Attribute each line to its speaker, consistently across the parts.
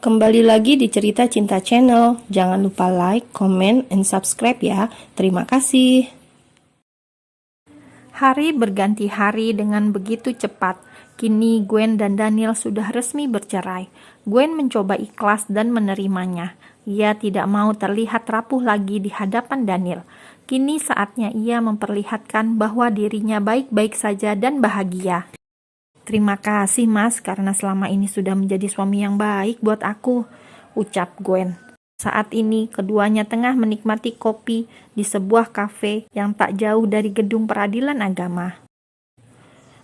Speaker 1: Kembali lagi di Cerita Cinta Channel. Jangan lupa like, comment, and subscribe ya. Terima kasih.
Speaker 2: Hari berganti hari dengan begitu cepat. Kini Gwen dan Daniel sudah resmi bercerai. Gwen mencoba ikhlas dan menerimanya. Ia tidak mau terlihat rapuh lagi di hadapan Daniel. Kini saatnya ia memperlihatkan bahwa dirinya baik-baik saja dan bahagia. Terima kasih Mas, karena selama ini sudah menjadi suami yang baik buat aku, ucap Gwen. Saat ini keduanya tengah menikmati kopi di sebuah kafe yang tak jauh dari gedung peradilan agama.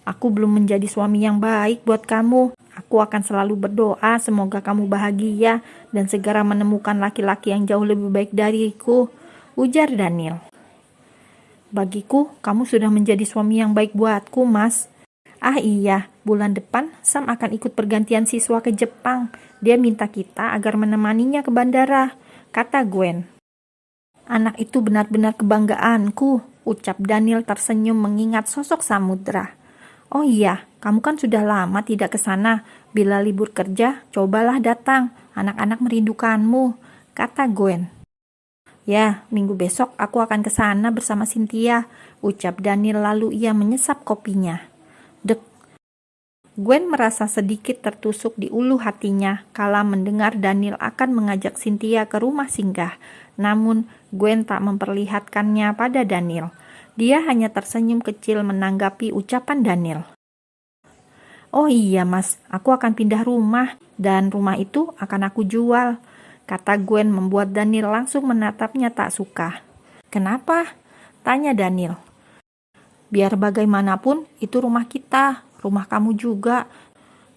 Speaker 2: Aku belum menjadi suami yang baik buat kamu. Aku akan selalu berdoa semoga kamu bahagia dan segera menemukan laki-laki yang jauh lebih baik dariku, ujar Daniel. Bagiku, kamu sudah menjadi suami yang baik buatku, Mas. Ah iya, bulan depan Sam akan ikut pergantian siswa ke Jepang. Dia minta kita agar menemaninya ke bandara, kata Gwen. Anak itu benar-benar kebanggaanku, ucap Daniel tersenyum mengingat sosok Samudra. Oh iya, kamu kan sudah lama tidak ke sana. Bila libur kerja, cobalah datang. Anak-anak merindukanmu, kata Gwen. Ya, minggu besok aku akan ke sana bersama Cynthia, ucap Daniel lalu ia menyesap kopinya. Dek. Gwen merasa sedikit tertusuk di ulu hatinya kala mendengar Daniel akan mengajak Cynthia ke rumah singgah. Namun, Gwen tak memperlihatkannya pada Daniel. Dia hanya tersenyum kecil menanggapi ucapan Daniel. Oh iya Mas, aku akan pindah rumah dan rumah itu akan aku jual, kata Gwen membuat Daniel langsung menatapnya tak suka. Kenapa? Tanya Daniel. Biar bagaimanapun, itu rumah kita, rumah kamu juga.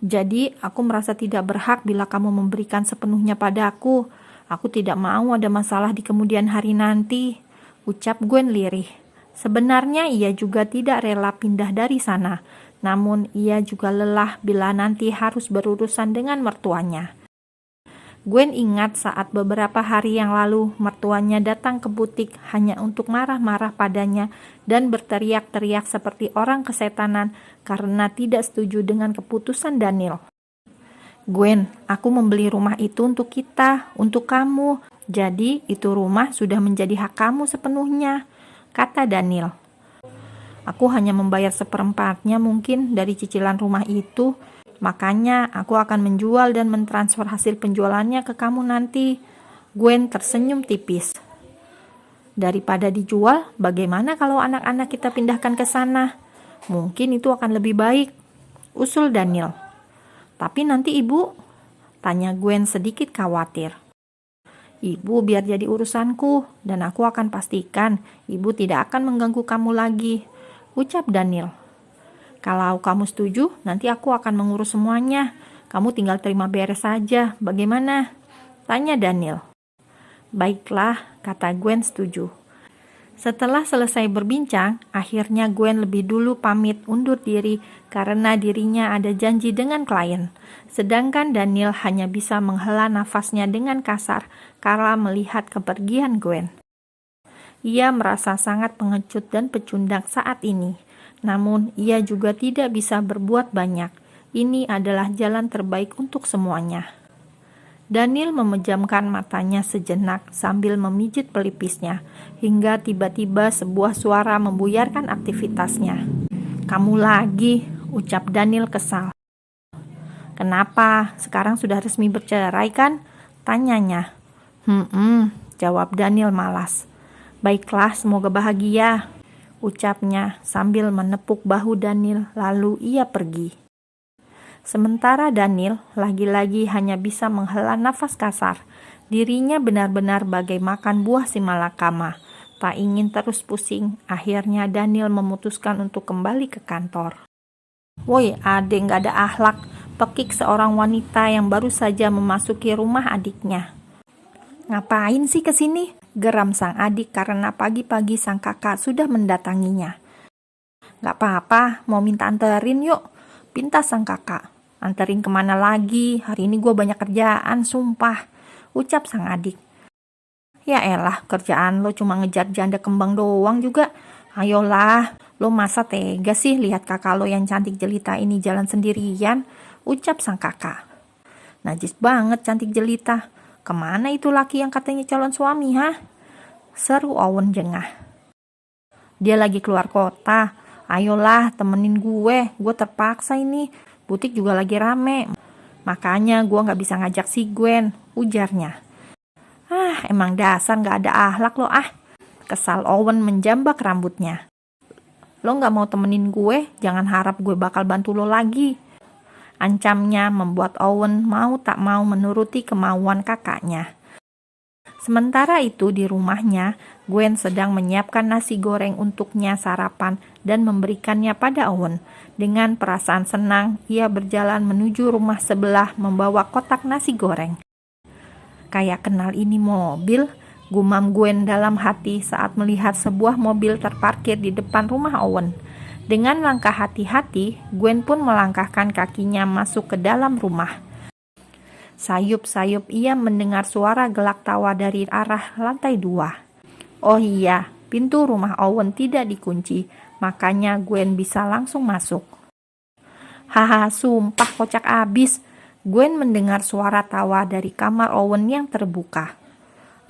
Speaker 2: Jadi, aku merasa tidak berhak bila kamu memberikan sepenuhnya padaku. Aku tidak mau ada masalah di kemudian hari nanti, ucap Gwen lirih. Sebenarnya ia juga tidak rela pindah dari sana, namun ia juga lelah bila nanti harus berurusan dengan mertuanya. Gwen ingat saat beberapa hari yang lalu mertuanya datang ke butik hanya untuk marah-marah padanya dan berteriak-teriak seperti orang kesetanan karena tidak setuju dengan keputusan Daniel. Gwen, aku membeli rumah itu untuk kita, untuk kamu. Jadi itu rumah sudah menjadi hak kamu sepenuhnya, kata Daniel. Aku hanya membayar seperempatnya mungkin dari cicilan rumah itu. Makanya aku akan menjual dan mentransfer hasil penjualannya ke kamu nanti. Gwen tersenyum tipis. Daripada dijual, bagaimana kalau anak-anak kita pindahkan ke sana? Mungkin itu akan lebih baik, usul Daniel. Tapi nanti ibu, tanya Gwen sedikit khawatir. Ibu biar jadi urusanku dan aku akan pastikan ibu tidak akan mengganggu kamu lagi, ucap Daniel. Kalau kamu setuju, nanti aku akan mengurus semuanya. Kamu tinggal terima beres saja. Bagaimana? Tanya Daniel. Baiklah, kata Gwen setuju. Setelah selesai berbincang, akhirnya Gwen lebih dulu pamit undur diri karena dirinya ada janji dengan klien. Sedangkan Daniel hanya bisa menghela nafasnya dengan kasar kala melihat kepergian Gwen. Ia merasa sangat pengecut dan pecundang saat ini. Namun, ia juga tidak bisa berbuat banyak. Ini adalah jalan terbaik untuk semuanya. Daniel memejamkan matanya sejenak sambil memijit pelipisnya, hingga tiba-tiba sebuah suara membuyarkan aktivitasnya. Kamu lagi, ucap Daniel kesal. Kenapa? Sekarang sudah resmi bercerai kan? Tanyanya. Jawab Daniel malas. Baiklah, semoga bahagia, ucapnya sambil menepuk bahu Daniel lalu ia pergi. Sementara Daniel lagi-lagi hanya bisa menghela nafas kasar. Dirinya benar-benar bagai makan buah si malakama. Tak ingin terus pusing, akhirnya Daniel memutuskan untuk kembali ke kantor. Woi adek, gak ada akhlak, pekik seorang wanita yang baru saja memasuki rumah adiknya. Ngapain sih kesini? Geram sang adik karena pagi-pagi sang kakak sudah mendatanginya. Gak apa-apa, mau minta anterin yuk, pinta sang kakak. Anterin kemana lagi? Hari ini gue banyak kerjaan, sumpah, ucap sang adik. Ya elah, kerjaan lo cuma ngejar janda kembang doang juga. Ayolah, lo masa tega sih lihat kakak lo yang cantik jelita ini jalan sendirian, ucap sang kakak. Najis banget cantik jelita. Kemana itu laki yang katanya calon suami, ha? Seru Owen jengah. Dia lagi keluar kota. Ayolah temenin gue terpaksa ini. Butik juga lagi rame. Makanya gue gak bisa ngajak si Gwen, ujarnya. Emang dasar gak ada akhlak lo ah. Kesal Owen menjambak rambutnya. Lo gak mau temenin gue, jangan harap gue bakal bantu lo lagi. Ancamnya membuat Owen mau tak mau menuruti kemauan kakaknya. Sementara itu di rumahnya, Gwen sedang menyiapkan nasi goreng untuknya sarapan dan memberikannya pada Owen. Dengan perasaan senang, ia berjalan menuju rumah sebelah membawa kotak nasi goreng. Kayak kenal ini mobil, gumam Gwen dalam hati saat melihat sebuah mobil terparkir di depan rumah Owen. Dengan langkah hati-hati, Gwen pun melangkahkan kakinya masuk ke dalam rumah. Sayup-sayup ia mendengar suara gelak tawa dari arah lantai 2. Oh iya, pintu rumah Owen tidak dikunci, makanya Gwen bisa langsung masuk. Haha, sumpah kocak abis. Gwen mendengar suara tawa dari kamar Owen yang terbuka.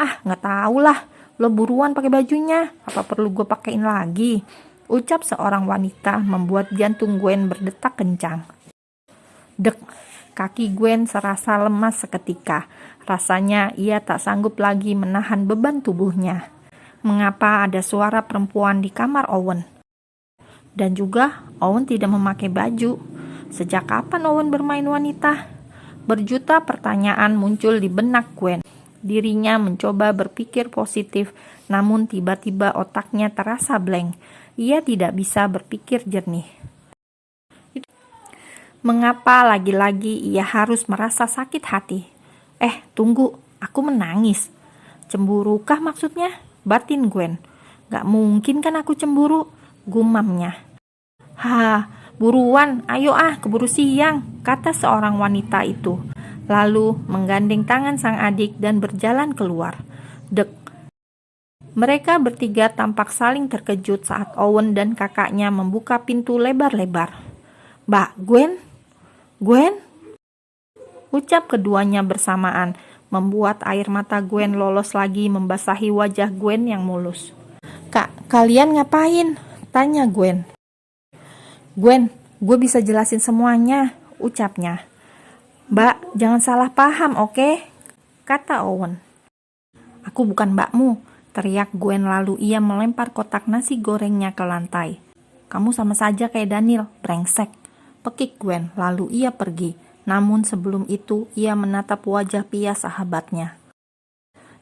Speaker 2: Nggak tahu lah, lo buruan pakai bajunya, apa perlu gue pakein lagi? Ucap seorang wanita membuat jantung Gwen berdetak kencang. Dek, kaki Gwen serasa lemas seketika. Rasanya ia tak sanggup lagi menahan beban tubuhnya. Mengapa ada suara perempuan di kamar Owen? Dan juga Owen tidak memakai baju. Sejak kapan Owen bermain wanita? Berjuta pertanyaan muncul di benak Gwen. Dirinya mencoba berpikir positif, namun tiba-tiba otaknya terasa blank. Ia tidak bisa berpikir jernih. Mengapa lagi-lagi ia harus merasa sakit hati? Tunggu, aku menangis. Cemburukah maksudnya? Batin Gwen. Gak mungkin kan aku cemburu, gumamnya. Buruan, ayo keburu siang, kata seorang wanita itu. Lalu menggandeng tangan sang adik dan berjalan keluar. Dek. Mereka bertiga tampak saling terkejut saat Owen dan kakaknya membuka pintu lebar-lebar. Mbak Gwen? Gwen? Ucap keduanya bersamaan, membuat air mata Gwen lolos lagi membasahi wajah Gwen yang mulus. Kak, kalian ngapain? Tanya Gwen. Gwen, gue bisa jelasin semuanya, ucapnya. Mbak, jangan salah paham, oke? Kata Owen. Aku bukan mbakmu, teriak Gwen lalu ia melempar kotak nasi gorengnya ke lantai. Kamu sama saja kayak Daniel, brengsek. Pekik Gwen, lalu ia pergi. Namun sebelum itu, ia menatap wajah Pia sahabatnya.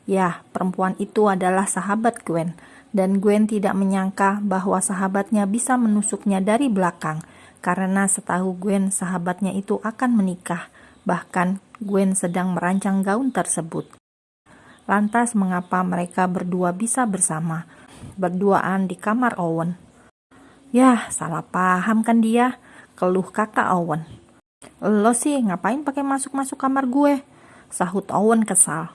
Speaker 2: Ya, perempuan itu adalah sahabat Gwen. Dan Gwen tidak menyangka bahwa sahabatnya bisa menusuknya dari belakang. Karena setahu Gwen, sahabatnya itu akan menikah. Bahkan Gwen sedang merancang gaun tersebut. Lantas mengapa mereka berdua bisa bersama, berduaan di kamar Owen? Yah, salah paham kan dia, keluh kata Owen. Lo sih ngapain pakai masuk-masuk kamar gue? Sahut Owen kesal.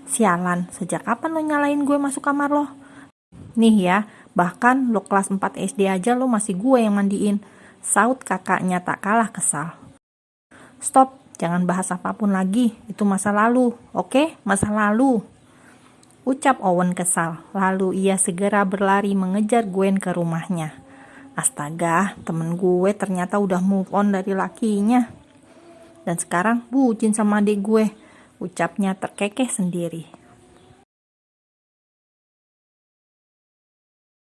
Speaker 2: Sialan, sejak kapan lo nyalain gue masuk kamar lo? Nih ya, bahkan lo kelas 4 SD aja lo masih gue yang mandiin. Sahut kakaknya tak kalah kesal. Stop, jangan bahas apapun lagi, itu masa lalu, oke? Masa lalu. Ucap Owen kesal, lalu ia segera berlari mengejar Gwen ke rumahnya. Astaga, temen gue ternyata udah move on dari lakinya. Dan sekarang bucin sama adik gue, ucapnya terkekeh sendiri.